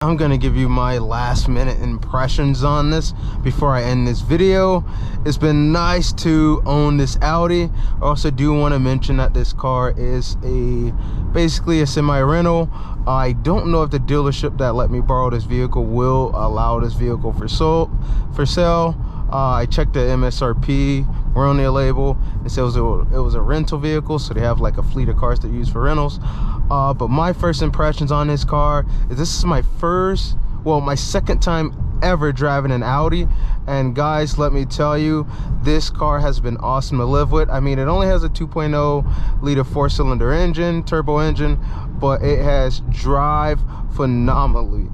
I'm gonna give you my last minute impressions on this before I end this video. It's been nice to own this Audi. I also do want to mention that this car is basically a semi-rental. I don't know if the dealership that let me borrow this vehicle will allow this vehicle for sale. I checked the MSRP Romeo label. It says it was a rental vehicle, so they have like a fleet of cars that use for rentals. But my first impressions on this car is this is my second time ever driving an Audi, and guys, let me tell you, this car has been awesome to live with. I mean, it only has a 2.0 liter 4-cylinder engine, turbo engine, but it has drive phenomenally.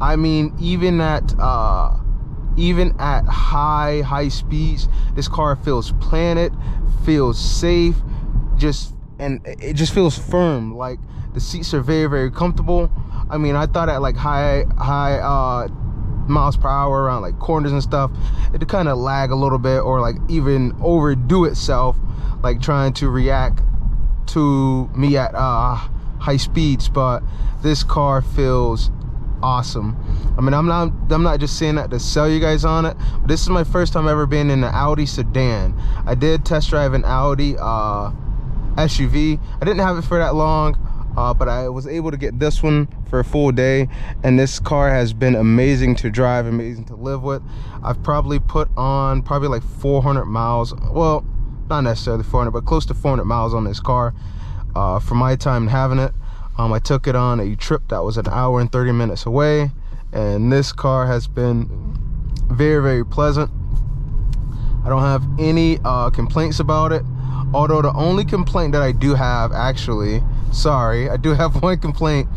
I mean, even at high speeds, this car feels planted, feels safe, and it just feels firm. Like, the seats are very, very comfortable. I mean, I thought at like high miles per hour around like corners and stuff, it kind of lag a little bit, or like even overdo itself, like trying to react to me at high speeds. But this car feels awesome. I mean, I'm not just saying that to sell you guys on it, but this is my first time ever being in an Audi sedan. I did test drive an Audi SUV. I didn't have it for that long, but I was able to get this one for a full day, and this car has been amazing to drive, amazing to live with. I've probably put on like 400 miles, well, not necessarily 400, but close to 400 miles on this car for my time having it. I took it on a trip that was an hour and 30 minutes away, and this car has been very, very pleasant. I don't have any complaints about it, although the only complaint that I do have, actually, sorry, I do have one complaint,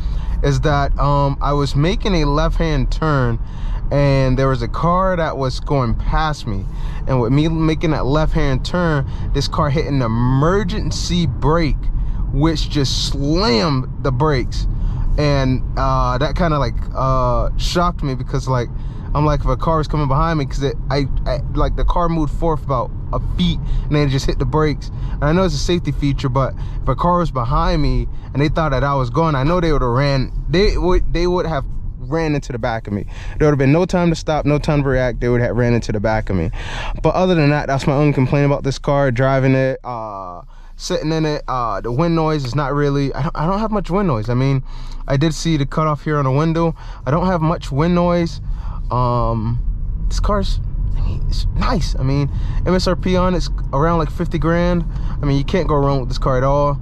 is that I was making a left-hand turn, and there was a car that was going past me, and with me making that left-hand turn, this car hit an emergency brake, which just slammed the brakes. And that kind of like shocked me, because like I'm like, if a car was coming behind me, because I like the car moved forth about a feet and then it just hit the brakes. And I know it's a safety feature, but if a car was behind me and they thought that I was going, I know they would have ran. They would have ran into the back of me. There would have been no time to stop, no time to react. They would have ran into the back of me. But other than that, that's my only complaint about this car. Driving it, sitting in it, the wind noise is not really, I don't have much wind noise. I mean, I did see the cutoff here on the window. I don't have much wind noise. This car's, I mean, it's nice. I mean, MSRP on it's around like 50 grand. I mean, you can't go wrong with this car at all.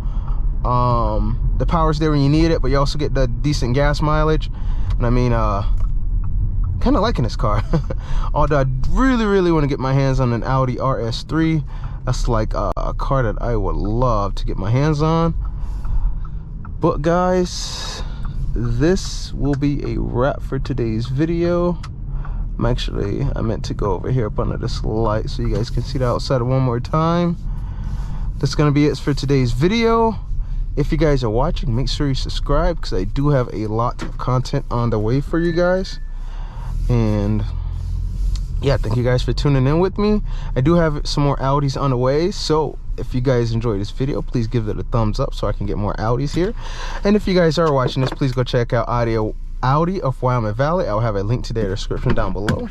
The power's there when you need it, but you also get the decent gas mileage. And I mean, kind of liking this car. Although I really, really want to get my hands on an Audi RS3. That's like a car that I would love to get my hands on. But guys, this will be a wrap for today's video. I meant to go over here up under this light so you guys can see the outside one more time. That's gonna be it for today's video. If you guys are watching, make sure you subscribe, because I do have a lot of content on the way for you guys. And yeah, thank you guys for tuning in with me. I do have some more Audis on the way, so if you guys enjoyed this video, please give it a thumbs up so I can get more Audis here. And if you guys are watching this, please go check out Audi of Wyoming Valley. I'll have a link to their description down below.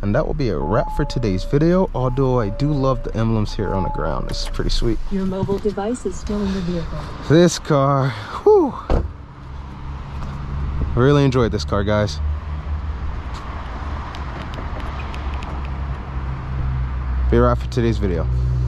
And that will be a wrap for today's video, although I do love the emblems here on the ground. This is pretty sweet. Your mobile device is still in the vehicle. This car, whew. Really enjoyed this car, guys. Be a wrap for today's video.